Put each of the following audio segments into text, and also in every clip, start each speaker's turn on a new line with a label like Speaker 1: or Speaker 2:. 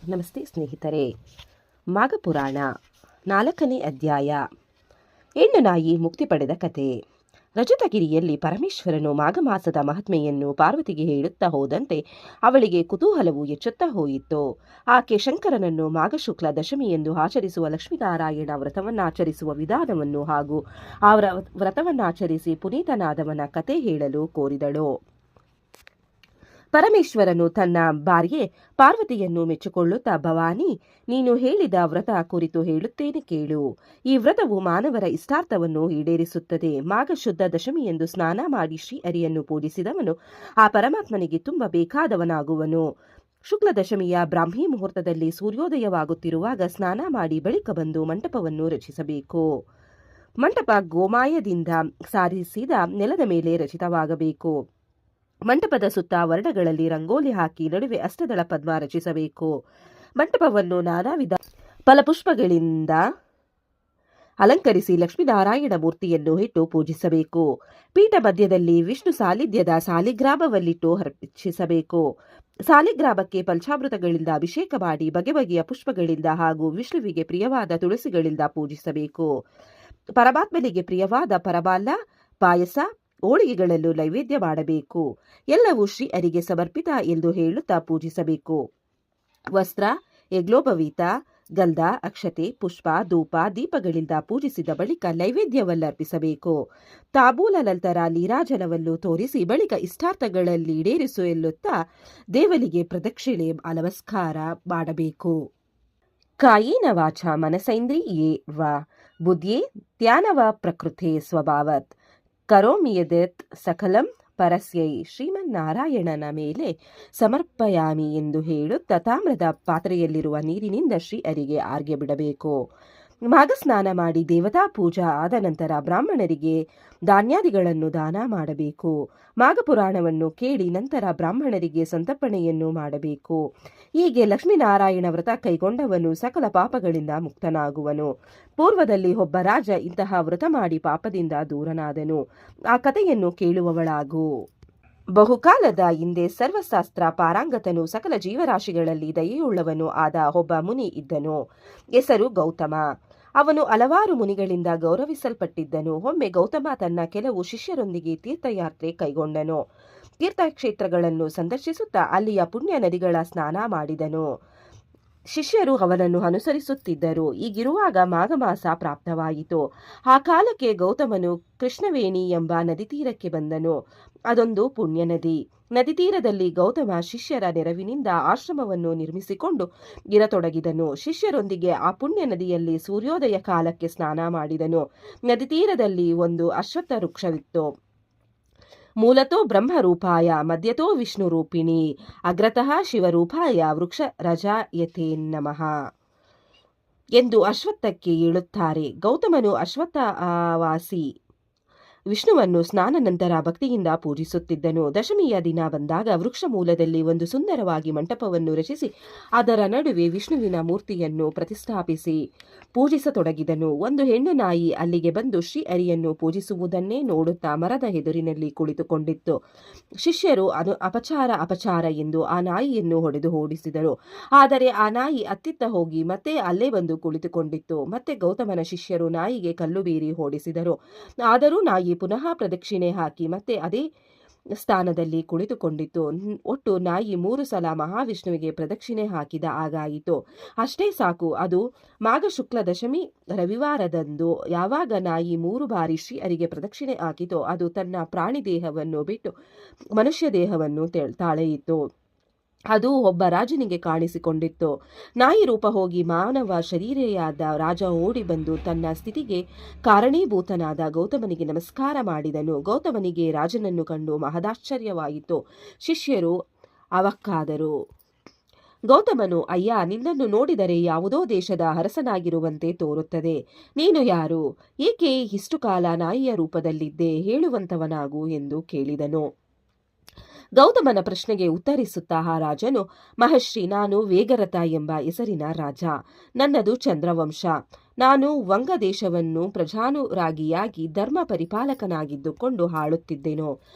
Speaker 1: ನಮಸ್ತೆ ಸ್ನೇಹಿತರೆ. ಮಾಘಪುರಾಣ 4ನೇ ಅಧ್ಯಾಯ. ಹೆಣ್ಣು ನಾಯಿ ಮುಕ್ತಿ ಪಡೆದ ಕತೆ. ರಜತಗಿರಿಯಲ್ಲಿ ಪರಮೇಶ್ವರನು ಮಾಘಮಾಸದ ಮಹಾತ್ಮೆಯನ್ನು ಪಾರ್ವತಿಗೆ ಹೇಳುತ್ತಾ ಹೋದಂತೆ ಅವಳಿಗೆ ಕುತೂಹಲವು ಹೆಚ್ಚುತ್ತಾ ಹೋಯಿತು. ಆಕೆ ಶಂಕರನನ್ನು ಮಾಘಶುಕ್ಲ ದಶಮಿಯೆಂದು ಆಚರಿಸುವ ಲಕ್ಷ್ಮೀನಾರಾಯಣ ವ್ರತವನ್ನಾಚರಿಸುವ ವಿಧಾನವನ್ನು ಹಾಗೂ ಆ ವ್ರತವನ್ನಾಚರಿಸಿ ಪುನೀತನಾದವನ ಕತೆ ಹೇಳಲು ಕೋರಿದಳು. ಪರಮೇಶ್ವರನು ತನ್ನ ಭಾರ್ಯೆ ಪಾರ್ವತಿಯನ್ನು ಮೆಚ್ಚಿಕೊಳ್ಳುತ್ತಾ, ಭವಾನಿ, ನೀನು ಹೇಳಿದ ವ್ರತ ಕುರಿತು ಹೇಳುತ್ತೇನೆ ಕೇಳು. ಈ ವ್ರತವು ಮಾನವರ ಇಷ್ಟಾರ್ಥವನ್ನು ಈಡೇರಿಸುತ್ತದೆ. ಮಾಘ ಶುದ್ಧ ದಶಮಿಯೆಂದು ಸ್ನಾನ ಮಾಡಿ ಶ್ರೀಹರಿಯನ್ನು ಪೂಜಿಸಿದವನು ಆ ಪರಮಾತ್ಮನಿಗೆ ತುಂಬ ಬೇಕಾದವನಾಗುವನು. ಶುಕ್ಲ ದಶಮಿಯ ಬ್ರಾಹ್ಮಿ ಮುಹೂರ್ತದಲ್ಲಿ ಸೂರ್ಯೋದಯವಾಗುತ್ತಿರುವಾಗ ಸ್ನಾನ ಮಾಡಿ ಬಳಿಕ ಬಂದು ಮಂಟಪವನ್ನು ರಚಿಸಬೇಕು. ಮಂಟಪ ಗೋಮಾಯದಿಂದ ಸಾರಿಸಿದ ನೆಲದ ಮೇಲೆ ರಚಿತವಾಗಬೇಕು. ಮಂಟಪದ ಸುತ್ತ ವರ್ಣಗಳಲ್ಲಿ ರಂಗೋಲಿ ಹಾಕಿ ನಡುವೆ ಅಷ್ಟದಳ ಪದ್ಮ ರಚಿಸಬೇಕು. ಮಂಟಪವನ್ನು ನಾನಾ ವಿಧ ಫಲಪುಷ್ಪಗಳಿಂದ ಅಲಂಕರಿಸಿ ಲಕ್ಷ್ಮೀನಾರಾಯಣ ಮೂರ್ತಿಯನ್ನು ಇಟ್ಟು ಪೂಜಿಸಬೇಕು. ಪೀಠ ಮಧ್ಯದಲ್ಲಿ ವಿಷ್ಣು ಸಾಲಿಧ್ಯದ ಸಾಲಿಗ್ರಾಮವನ್ನಿಟ್ಟು ಅರ್ಪಿಸಬೇಕು. ಸಾಲಿಗ್ರಾಮಕ್ಕೆ ಪಂಚಾಮೃತಗಳಿಂದ ಅಭಿಷೇಕ ಮಾಡಿ ಬಗೆ ಬಗೆಯ ಪುಷ್ಪಗಳಿಂದ ಹಾಗೂ ವಿಷ್ಣುವಿಗೆ ಪ್ರಿಯವಾದ ತುಳಸಿಗಳಿಂದ ಪೂಜಿಸಬೇಕು. ಪರಮಾತ್ಮನಿಗೆ ಪ್ರಿಯವಾದ ಪರಮಾನ್ನ, ಪಾಯಸ, ಹೋಳಿಗೆಗಳಲ್ಲೂ ನೈವೇದ್ಯ ಮಾಡಬೇಕು. ಎಲ್ಲವೂ ಶ್ರೀ ಹರಿಗೆ ಸಮರ್ಪಿತ ಎಂದು ಹೇಳುತ್ತಾ ಪೂಜಿಸಬೇಕು. ವಸ್ತ್ರ, ಯಜ್ಞೋಪವೀತ, ಗಂಧ, ಅಕ್ಷತೆ, ಪುಷ್ಪ, ಧೂಪ, ದೀಪಗಳಿಂದ ಪೂಜಿಸಿದ ಬಳಿಕ ನೈವೇದ್ಯವನ್ನರ್ಪಿಸಬೇಕು. ತಾಂಬೂಲ ನಂತರ ನೀರಾಜನವನ್ನು ತೋರಿಸಿ ಬಳಿಕ ಇಷ್ಟಾರ್ಥಗಳಲ್ಲಿ ಈಡೇರಿಸು ಎನ್ನುತ್ತಾ ದೇವರಿಗೆ ಪ್ರದಕ್ಷಿಣೆ ನಮಸ್ಕಾರ ಮಾಡಬೇಕು. ಕಾಯೇನ ವಾಚ ಮನಸೈಂದ್ರಿಯೇರ್ವ ಬುದ್ಧಿಯೇ ಧ್ಯಾನವ ಪ್ರಕೃತೆ ಸ್ವಭಾವತ್ ಕರೋಮಿ ಯದತ್ ಸಕಲಂ ಪರಸ್ಯೈ ಶ್ರೀಮನ್ನಾರಾಯಣನ ಮೇಲೆ ಸಮರ್ಪಯಾಮಿ ಎಂದು ಹೇಳುತ್ತಾ ತಾಮ್ರದ ಪಾತ್ರೆಯಲ್ಲಿರುವ ನೀರಿನಿಂದ ಶ್ರೀಹರಿಗೆ ಆರ್ಗೆ ಬಿಡಬೇಕು. ಮಾಘ ಸ್ನಾನ ಮಾಡಿ ದೇವತಾ ಪೂಜಾ ಆದ ನಂತರ ಬ್ರಾಹ್ಮಣರಿಗೆ ಧಾನ್ಯಾದಿಗಳನ್ನು ದಾನ ಮಾಡಬೇಕು. ಮಾಘ ಪುರಾಣವನ್ನು ಕೇಳಿ ನಂತರ ಬ್ರಾಹ್ಮಣರಿಗೆ ಸಂತರ್ಪಣೆಯನ್ನು ಮಾಡಬೇಕು. ಹೀಗೆ ಲಕ್ಷ್ಮೀನಾರಾಯಣ ವ್ರತ ಕೈಗೊಂಡವನು ಸಕಲ ಪಾಪಗಳಿಂದ ಮುಕ್ತನಾಗುವನು. ಪೂರ್ವದಲ್ಲಿ ಒಬ್ಬ ರಾಜ ಇಂತಹ ವ್ರತ ಮಾಡಿ ಪಾಪದಿಂದ ದೂರನಾದನು. ಆ ಕಥೆಯನ್ನು ಕೇಳುವವಳಾಗು. ಬಹುಕಾಲದ ಹಿಂದೆ ಸರ್ವಶಾಸ್ತ್ರ ಪಾರಂಗತನು ಸಕಲ ಜೀವರಾಶಿಗಳಲ್ಲಿ ದಯೆಯುಳ್ಳವನು ಆದ ಒಬ್ಬ ಮುನಿ ಇದ್ದನು. ಹೆಸರು ಗೌತಮ. ಅವನು ಹಲವಾರು ಮುನಿಗಳಿಂದ ಗೌರವಿಸಲ್ಪಟ್ಟಿದ್ದನು. ಒಮ್ಮೆ ಗೌತಮ ತನ್ನ ಕೆಲವು ಶಿಷ್ಯರೊಂದಿಗೆ ತೀರ್ಥಯಾತ್ರೆ ಕೈಗೊಂಡನು. ತೀರ್ಥಕ್ಷೇತ್ರಗಳನ್ನು ಸಂದರ್ಶಿಸುತ್ತಾ ಅಲ್ಲಿಯ ಪುಣ್ಯ ನದಿಗಳ ಸ್ನಾನ ಮಾಡಿದನು. ಶಿಷ್ಯರು ಅವನನ್ನು ಅನುಸರಿಸುತ್ತಿದ್ದರು. ಹೀಗಿರುವಾಗ ಮಾಘಮಾಸ ಪ್ರಾಪ್ತವಾಯಿತು. ಆ ಕಾಲಕ್ಕೆ ಗೌತಮನು ಕೃಷ್ಣವೇಣಿ ಎಂಬ ನದಿ ತೀರಕ್ಕೆ ಬಂದನು. ಅದೊಂದು ಪುಣ್ಯ ನದಿ. ನದಿ ತೀರದಲ್ಲಿ ಗೌತಮ ಶಿಷ್ಯರ ನೆರವಿನಿಂದ ಆಶ್ರಮವನ್ನು ನಿರ್ಮಿಸಿಕೊಂಡು ಇರತೊಡಗಿದನು. ಶಿಷ್ಯರೊಂದಿಗೆ ಆ ಪುಣ್ಯ ನದಿಯಲ್ಲಿ ಸೂರ್ಯೋದಯ ಕಾಲಕ್ಕೆ ಸ್ನಾನ ಮಾಡಿದನು. ನದಿ ತೀರದಲ್ಲಿ ಒಂದು ಅಶ್ವತ್ಥ ವೃಕ್ಷವಿತ್ತು. ಮೂಲತೋ ಬ್ರಹ್ಮರೂಪಾಯ ಮಧ್ಯತೋ ವಿಷ್ಣು ರೂಪಿಣಿ ಅಗ್ರತಃ ಶಿವರೂಪಾಯ ವೃಕ್ಷ ರಜಾಯತೆ ನಮಃ ಎಂದು ಅಶ್ವತ್ಥಕ್ಕೆ ಹೇಳುತ್ತಾರೆ. ಗೌತಮನು ಅಶ್ವತ್ಥವಾಸಿ ವಿಷ್ಣುವನ್ನು ಸ್ನಾನ ನಂತರ ಭಕ್ತಿಯಿಂದ ಪೂಜಿಸುತ್ತಿದ್ದನು. ದಶಮಿಯ ದಿನ ಬಂದಾಗ ವೃಕ್ಷ ಮೂಲದಲ್ಲಿ ಒಂದು ಸುಂದರವಾಗಿ ಮಂಟಪವನ್ನು ರಚಿಸಿ ಅದರ ನಡುವೆ ವಿಷ್ಣುವಿನ ಮೂರ್ತಿಯನ್ನು ಪ್ರತಿಷ್ಠಾಪಿಸಿ ಪೂಜಿಸತೊಡಗಿದನು. ಒಂದು ಹೆಣ್ಣು ನಾಯಿ ಅಲ್ಲಿಗೆ ಬಂದು ಶ್ರೀಹರಿಯನ್ನು ಪೂಜಿಸುವುದನ್ನೇ ನೋಡುತ್ತಾ ಮರದ ಎದುರಿನಲ್ಲಿ ಕುಳಿತುಕೊಂಡಿತ್ತು. ಶಿಷ್ಯರು ಅಪಚಾರ ಎಂದು ಆ ನಾಯಿಯನ್ನು ಹೊಡೆದು ಓಡಿಸಿದರು. ಆದರೆ ಆ ನಾಯಿ ಅತ್ತಿತ್ತ ಹೋಗಿ ಮತ್ತೆ ಅಲ್ಲೇ ಬಂದು ಕುಳಿತುಕೊಂಡಿತ್ತು. ಮತ್ತೆ ಗೌತಮನ ಶಿಷ್ಯರು ನಾಯಿಗೆ ಕಲ್ಲು ಬೀರಿ ಓಡಿಸಿದರು. ಆದರೂ ನಾಯಿ ಪುನಃ ಪ್ರದಕ್ಷಿಣೆ ಹಾಕಿ ಮತ್ತೆ ಅದೇ ಸ್ಥಾನದಲ್ಲಿ ಕುಳಿತುಕೊಂಡಿತ್ತು. ಒಟ್ಟು ನಾಯಿ 3 ಸಲ ಮಹಾವಿಷ್ಣುವಿಗೆ ಪ್ರದಕ್ಷಿಣೆ ಹಾಕಿದ ಹಾಗಾಯಿತು. ಅಷ್ಟೇ ಸಾಕು. ಅದು ಮಾಘ ಶುಕ್ಲ ದಶಮಿ ರವಿವಾರದಂದು ಯಾವಾಗ ನಾಯಿ 3 ಬಾರಿ ಶ್ರೀಹರಿಗೆ ಪ್ರದಕ್ಷಿಣೆ ಹಾಕಿತೋ ಅದು ತನ್ನ ಪ್ರಾಣಿ ದೇಹವನ್ನು ಬಿಟ್ಟು ಮನುಷ್ಯ ದೇಹವನ್ನು ತಾಳೆಯಿತು. ಅದು ಒಬ್ಬ ರಾಜನಿಗೆ ಕಾಣಿಸಿಕೊಂಡಿತ್ತು. ನಾಯಿ ರೂಪ ಹೋಗಿ ಮಾನವ ಶರೀರೆಯಾದ ರಾಜ ಓಡಿ ಬಂದು ತನ್ನ ಸ್ಥಿತಿಗೆ ಕಾರಣೀಭೂತನಾದ ಗೌತಮನಿಗೆ ನಮಸ್ಕಾರ ಮಾಡಿದನು. ಗೌತಮನಿಗೆ ರಾಜನನ್ನು ಕಂಡು ಮಹದಾಶ್ಚರ್ಯವಾಯಿತು. ಶಿಷ್ಯರು ಅವಕ್ಕಾದರು. ಗೌತಮನು, ಅಯ್ಯ, ನಿನ್ನನ್ನು ನೋಡಿದರೆ ಯಾವುದೋ ದೇಶದ ಅರಸನಾಗಿರುವಂತೆ ತೋರುತ್ತದೆ. ನೀನು ಯಾರು? ಏಕೆ ಇಷ್ಟು ಕಾಲ ನಾಯಿಯ ರೂಪದಲ್ಲಿದ್ದೆ? ಹೇಳುವಂತವನಾಗು ಎಂದು ಕೇಳಿದನು. ಗೌತಮನ ಪ್ರಶ್ನೆಗೆ ಉತ್ತರಿಸುತ್ತಾ ಆ ರಾಜನು, ಮಹರ್ಷಿ, ನಾನು ವೇಗರಥ ಎಂಬ ಹೆಸರಿನ ರಾಜ. ನನ್ನದು ಚಂದ್ರವಂಶ. ನಾನು ವಂಗ ದೇಶವನ್ನು ಪ್ರಜಾನುರಾಗಿಯಾಗಿ ಧರ್ಮ ಪರಿಪಾಲಕನಾಗಿದ್ದುಕೊಂಡು ಆಳುತ್ತಿದ್ದೆನು.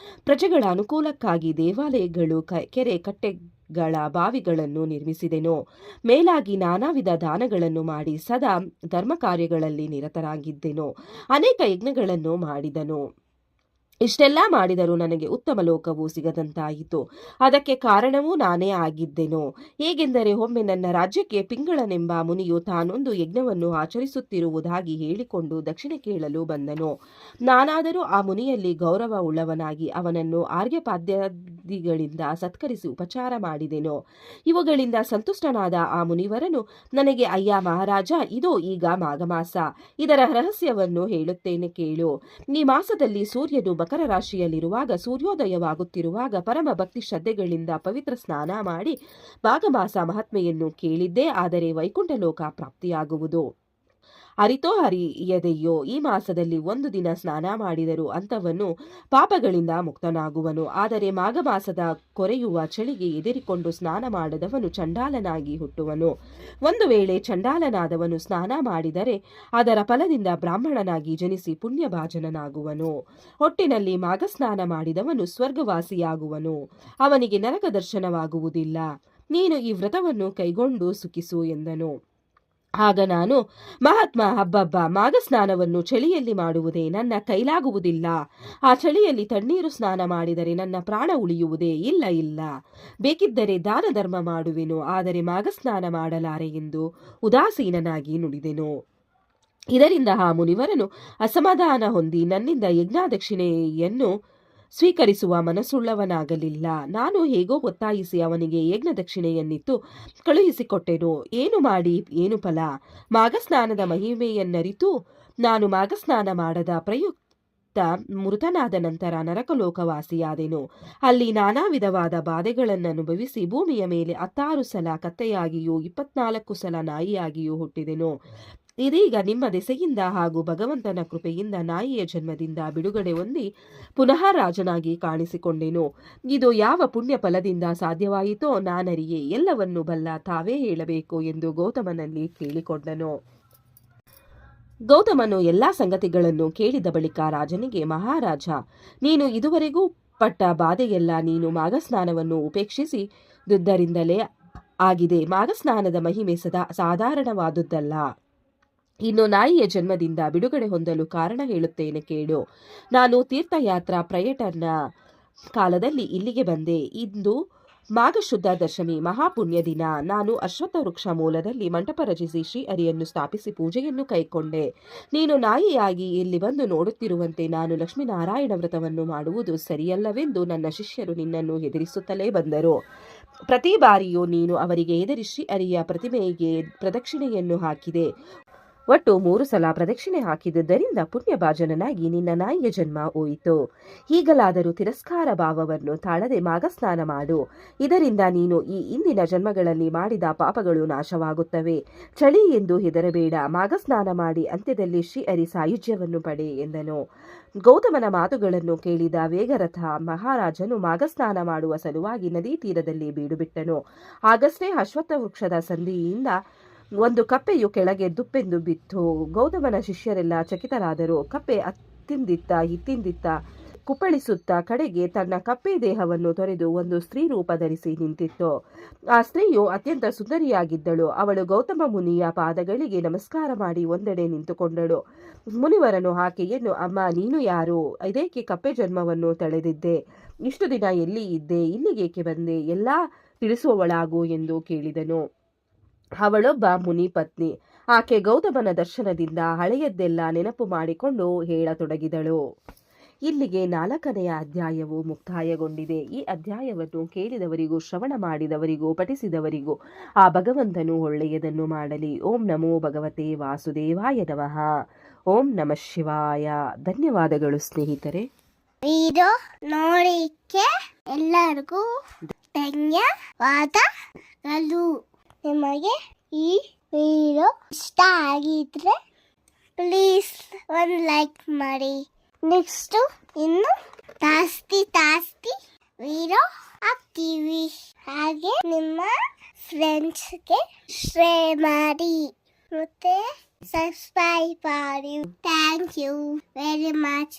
Speaker 1: ಪ್ರಜೆಗಳ ಅನುಕೂಲಕ್ಕಾಗಿ ದೇವಾಲಯಗಳು, ಕೆರೆ ಕಟ್ಟೆ ಬಾವಿಗಳನ್ನು ನಿರ್ಮಿಸಿದೆನು. ಮೇಲಾಗಿ ನಾನಾ ವಿಧ ದಾನಗಳನ್ನು ಮಾಡಿ ಸದಾ ಧರ್ಮ ಕಾರ್ಯಗಳಲ್ಲಿ ನಿರತರಾಗಿದ್ದೆನು. ಅನೇಕ ಯಜ್ಞಗಳನ್ನು ಮಾಡಿದನು. ಇಷ್ಟೆಲ್ಲ ಮಾಡಿದರೂ ನನಗೆ ಉತ್ತಮ ಲೋಕವು ಸಿಗದಂತಾಯಿತು. ಅದಕ್ಕೆ ಕಾರಣವೂ ನಾನೇ ಆಗಿದ್ದೆನು. ಹೇಗೆಂದರೆ ಒಮ್ಮೆ ನನ್ನ ರಾಜ್ಯಕ್ಕೆ ಪಿಂಗಳನೆಂಬ ಮುನಿಯು ತಾನೊಂದು ಯಜ್ಞವನ್ನು ಆಚರಿಸುತ್ತಿರುವುದಾಗಿ ಹೇಳಿಕೊಂಡು ದಕ್ಷಿಣೆ ಕೇಳಲು ಬಂದನು. ನಾನಾದರೂ ಆ ಮುನಿಯಲ್ಲಿ ಗೌರವ ಉಳ್ಳವನಾಗಿ ಅವನನ್ನು ಆರ್ಘ್ಯಪಾದ್ಯಾದಿಗಳಿಂದ ಸತ್ಕರಿಸಿ ಉಪಚಾರ ಮಾಡಿದೆನು. ಇವುಗಳಿಂದ ಸಂತುಷ್ಟನಾದ ಆ ಮುನಿವರನು ನನಗೆ, ಅಯ್ಯ ಮಹಾರಾಜ, ಇದೋ ಈಗ ಮಾಘಮಾಸ. ಇದರ ರಹಸ್ಯವನ್ನು ಹೇಳುತ್ತೇನೆ ಕೇಳು. ಈ ಮಾಸದಲ್ಲಿ ಸೂರ್ಯನು ಮಕರ ರಾಶಿಯಲ್ಲಿರುವಾಗ ಸೂರ್ಯೋದಯವಾಗುತ್ತಿರುವಾಗ ಪರಮ ಭಕ್ತಿ ಶ್ರದ್ಧೆಗಳಿಂದ ಪವಿತ್ರ ಸ್ನಾನ ಮಾಡಿ ಮಾಘಮಾಸ ಮಹಾತ್ಮೆಯನ್ನು ಕೇಳಿದ್ದೇ ಆದರೆ ವೈಕುಂಠ ಲೋಕ ಪ್ರಾಪ್ತಿಯಾಗುವುದು. ಅರಿತೋ ಅರಿಯದೆಯೋ ಈ ಮಾಸದಲ್ಲಿ ಒಂದು ದಿನ ಸ್ನಾನ ಮಾಡಿದರೂ ಅಂಥವನು ಪಾಪಗಳಿಂದ ಮುಕ್ತನಾಗುವನು. ಆದರೆ ಮಾಘಮಾಸದ ಕೊರೆಯುವ ಚಳಿಗೆ ಎದುರಿಕೊಂಡು ಸ್ನಾನ ಮಾಡದವನು ಚಂಡಾಲನಾಗಿ ಹುಟ್ಟುವನು. ಒಂದು ವೇಳೆ ಚಂಡಾಲನಾದವನು ಸ್ನಾನ ಮಾಡಿದರೆ ಅದರ ಫಲದಿಂದ ಬ್ರಾಹ್ಮಣನಾಗಿ ಜನಿಸಿ ಪುಣ್ಯಭಾಜನನಾಗುವನು. ಒಟ್ಟಿನಲ್ಲಿ ಮಾಘಸ್ನಾನ ಮಾಡಿದವನು ಸ್ವರ್ಗವಾಸಿಯಾಗುವನು. ಅವನಿಗೆ ನರಕ ದರ್ಶನವಾಗುವುದಿಲ್ಲ. ನೀನು ಈ ವ್ರತವನ್ನು ಕೈಗೊಂಡು ಸುಖಿಸು ಎಂದನು. ಆಗ ನಾನು, ಮಹಾತ್ಮ, ಹಬ್ಬಬ್ಬ, ಮಾಘಸ್ನಾನವನ್ನು ಚಳಿಯಲ್ಲಿ ಮಾಡುವುದೇ ನನ್ನ ಕೈಲಾಗುವುದಿಲ್ಲ. ಆ ಚಳಿಯಲ್ಲಿ ತಣ್ಣೀರು ಸ್ನಾನ ಮಾಡಿದರೆ ನನ್ನ ಪ್ರಾಣ ಉಳಿಯುವುದೇ? ಇಲ್ಲ ಇಲ್ಲ, ಬೇಕಿದ್ದರೆ ದಾನ ಧರ್ಮ ಮಾಡುವೆನು, ಆದರೆ ಮಾಘಸ್ನಾನ ಮಾಡಲಾರೆ ಎಂದು ಉದಾಸೀನನಾಗಿ ನುಡಿದೆನು. ಇದರಿಂದ ಆ ಮುನಿವರನು ಅಸಮಾಧಾನ ಹೊಂದಿ ನನ್ನಿಂದ ಯಜ್ಞಾದಕ್ಷಿಣೆಯನ್ನು ಸ್ವೀಕರಿಸುವ ಮನಸ್ಸುಳ್ಳವನಾಗಲಿಲ್ಲ. ನಾನು ಹೇಗೋ ಒತ್ತಾಯಿಸಿ ಅವನಿಗೆ ಯಜ್ಞ ದಕ್ಷಿಣೆಯನ್ನಿತ್ತು ಕಳುಹಿಸಿಕೊಟ್ಟೆನು. ಏನು ಮಾಡಿ ಏನು ಫಲ? ಮಾಘಸ್ನಾನದ ಮಹಿಮೆಯನ್ನರಿತು ನಾನು ಮಾಘಸ್ನಾನ ಮಾಡದ ಪ್ರಯುಕ್ತ ಮೃತನಾದ ನಂತರ ನರಕಲೋಕವಾಸಿಯಾದೆನು. ಅಲ್ಲಿ ನಾನಾ ವಿಧವಾದ ಬಾಧೆಗಳನ್ನು ಅನುಭವಿಸಿ ಭೂಮಿಯ ಮೇಲೆ 16 ಸಲ ಕತ್ತೆಯಾಗಿಯೂ 24 ಸಲ ನಾಯಿಯಾಗಿಯೂ ಹುಟ್ಟಿದೆನು. ಇದೀಗ ನಿಮ್ಮ ದೆಸೆಯಿಂದ ಹಾಗೂ ಭಗವಂತನ ಕೃಪೆಯಿಂದ ನಾಯಿಯ ಜನ್ಮದಿಂದ ಬಿಡುಗಡೆ ಹೊಂದಿ ಪುನಃ ರಾಜನಾಗಿ ಕಾಣಿಸಿಕೊಂಡೆನು. ಇದು ಯಾವ ಪುಣ್ಯ ಫಲದಿಂದ ಸಾಧ್ಯವಾಯಿತೋ ನಾನರಿಯೇ. ಎಲ್ಲವನ್ನೂ ಬಲ್ಲ ತಾವೇ ಹೇಳಬೇಕು ಎಂದು ಗೌತಮನಲ್ಲಿ ಕೇಳಿಕೊಂಡನು. ಗೌತಮನು ಎಲ್ಲಾ ಸಂಗತಿಗಳನ್ನು ಕೇಳಿದ ಬಳಿಕ ರಾಜನಿಗೆ, ಮಹಾರಾಜ, ನೀನು ಇದುವರೆಗೂ ಪಟ್ಟ ಬಾಧೆಯೆಲ್ಲ ನೀನು ಮಾಘಸ್ನಾನವನ್ನು ಉಪೇಕ್ಷಿಸಿದುದರಿಂದಲೇ ಆಗಿದೆ. ಮಾಘಸ್ನಾನದ ಮಹಿಮೆ ಸಾಧಾರಣವಾದುದಲ್ಲ. ಇನ್ನು ನಾಯಿಯ ಜನ್ಮದಿಂದ ಬಿಡುಗಡೆ ಹೊಂದಲು ಕಾರಣ ಹೇಳುತ್ತೇನೆ ಕೇಳು. ನಾನು ತೀರ್ಥಯಾತ್ರಾ ಪರ್ಯಟನ ಕಾಲದಲ್ಲಿ ಇಲ್ಲಿಗೆ ಬಂದೆ. ಇಂದು ಮಾಘಶುದ್ಧ ದಶಮಿ, ಮಹಾಪುಣ್ಯ ದಿನ. ನಾನು ಅಶ್ವತ್ಥ ವೃಕ್ಷ ಮೂಲದಲ್ಲಿ ಮಂಟಪ ರಚಿಸಿ ಶ್ರೀಹರಿಯನ್ನು ಸ್ಥಾಪಿಸಿ ಪೂಜೆಯನ್ನು ಕೈಕೊಂಡೆ. ನೀನು ನಾಯಿಯಾಗಿ ಇಲ್ಲಿ ಬಂದು ನೋಡುತ್ತಿರುವಂತೆ ನಾನು ಲಕ್ಷ್ಮೀನಾರಾಯಣ ವ್ರತವನ್ನು ಮಾಡುವುದು ಸರಿಯಲ್ಲವೆಂದು ನನ್ನ ಶಿಷ್ಯರು ನಿನ್ನನ್ನು ಹೆದರಿಸುತ್ತಲೇ ಬಂದರು. ಪ್ರತಿ ಬಾರಿಯೂ ನೀನು ಅವರಿಗೆ ಹೆದರಿ ಶ್ರೀಹರಿಯ ಪ್ರತಿಮೆಗೆ ಪ್ರದಕ್ಷಿಣೆಯನ್ನು ಹಾಕಿದೆ. ಒಟ್ಟು 3 ಸಲ ಪ್ರದಕ್ಷಿಣೆ ಹಾಕಿದುದರಿಂದ ಪುಣ್ಯಭಾಜನನಾಗಿ ನಿನ್ನ ನಾಯಿಯ ಜನ್ಮ ಹೋಯಿತು. ಹೀಗಲಾದರೂ ತಿರಸ್ಕಾರ ಭಾವವನ್ನು ತಾಳದೆ ಮಾಘಸ್ನಾನ ಮಾಡು. ಇದರಿಂದ ನೀನು ಈ ಹಿಂದಿನ ಜನ್ಮಗಳಲ್ಲಿ ಮಾಡಿದ ಪಾಪಗಳು ನಾಶವಾಗುತ್ತವೆ. ಚಳಿ ಎಂದು ಹೆದರಬೇಡ. ಮಾಘಸ್ನಾನ ಮಾಡಿ ಅಂತ್ಯದಲ್ಲಿ ಶ್ರೀಹರಿ ಸಾಯುಜ್ಯವನ್ನು ಪಡೆ ಎಂದನು. ಗೌತಮನ ಮಾತುಗಳನ್ನು ಕೇಳಿದ ವೇಗರಥ ಮಹಾರಾಜನು ಮಾಘಸ್ನಾನ ಮಾಡುವ ಸಲುವಾಗಿ ನದಿ ತೀರದಲ್ಲಿ ಬೀಡುಬಿಟ್ಟನು. ಆಗಷ್ಟೇ ಅಶ್ವತ್ಥ ವೃಕ್ಷದ ಸಂಧಿಯಿಂದ ಒಂದು ಕಪ್ಪೆಯು ಕೆಳಗೆ ದುಪ್ಪೆಂದು ಬಿತ್ತು. ಗೌತಮನ ಶಿಷ್ಯರೆಲ್ಲ ಚಕಿತರಾದರು. ಕಪ್ಪೆ ಅತ್ತಿಂದಿತ್ತ ಇತ್ತಿಂದಿತ್ತ ಕುಪ್ಪಳಿಸುತ್ತಾ ಕಡೆಗೆ ತನ್ನ ಕಪ್ಪೆ ದೇಹವನ್ನು ತೊರೆದು ಒಂದು ಸ್ತ್ರೀ ರೂಪ ಧರಿಸಿ ನಿಂತಿತ್ತು. ಆ ಸ್ತ್ರೀಯು ಅತ್ಯಂತ ಸುಂದರಿಯಾಗಿದ್ದಳು. ಅವಳು ಗೌತಮ ಮುನಿಯ ಪಾದಗಳಿಗೆ ನಮಸ್ಕಾರ ಮಾಡಿ ಒಂದೆಡೆ ನಿಂತುಕೊಂಡಳು. ಮುನಿವರನು ಆಕೆಯನ್ನು, ಅಮ್ಮ, ನೀನು ಯಾರು? ಇದೇಕೆ ಕಪ್ಪೆ ಜನ್ಮವನ್ನು ತಳೆದಿದ್ದೆ? ಇಷ್ಟು ದಿನ ಎಲ್ಲಿ ಇದ್ದೆ? ಇಲ್ಲಿಗೇಕೆ ಬಂದೆ? ಎಲ್ಲ ತಿಳಿಸುವವಳಾಗು ಎಂದು ಕೇಳಿದನು. ಅವಳೊಬ್ಬ ಮುನಿ ಪತ್ನಿ. ಆಕೆ ಗೌತಮನ ದರ್ಶನದಿಂದ ಹಳೆಯದ್ದೆಲ್ಲ ನೆನಪು ಮಾಡಿಕೊಂಡು ಹೇಳತೊಡಗಿದಳು. ಇಲ್ಲಿಗೆ 4ನೆಯ ಅಧ್ಯಾಯವು ಮುಕ್ತಾಯಗೊಂಡಿದೆ. ಈ ಅಧ್ಯಾಯವನ್ನು ಕೇಳಿದವರಿಗೂ ಶ್ರವಣ ಮಾಡಿದವರಿಗೂ ಪಠಿಸಿದವರಿಗೂ ಆ ಭಗವಂತನು ಒಳ್ಳೆಯದನ್ನು ಮಾಡಲಿ. ಓಂ ನಮೋ ಭಗವತೆ ವಾಸುದೇವಾಯ ನಮಃ. ಓಂ ನಮಃ ಶಿವಾಯ. ಧನ್ಯವಾದಗಳು ಸ್ನೇಹಿತರೆ.
Speaker 2: ವಿಡಿಯೋ ನೋಡಿಕ್ಕೆ ಎಲ್ಲರಿಗೂ ಧನ್ಯವಾದಗಳು. ನಿಮಗೆ ಈ ವಿಡಿಯೋ ಇಷ್ಟ ಆಗಿದ್ರೆ ಪ್ಲೀಸ್ ಒಂದು ಲೈಕ್ ಮಾಡಿ. ನೆಕ್ಸ್ಟ್ ಇನ್ನು ಜಾಸ್ತಿ ವಿಡಿಯೋ ಹಾಕ್ತೀವಿ. ಹಾಗೆ ನಿಮ್ಮ ಫ್ರೆಂಡ್ಸ್ಗೆ ಶೇರ್ ಮಾಡಿ ಮತ್ತೆ ಸಬ್ಸ್ಕ್ರೈಬ್ ಮಾಡಿ. Thank you very much.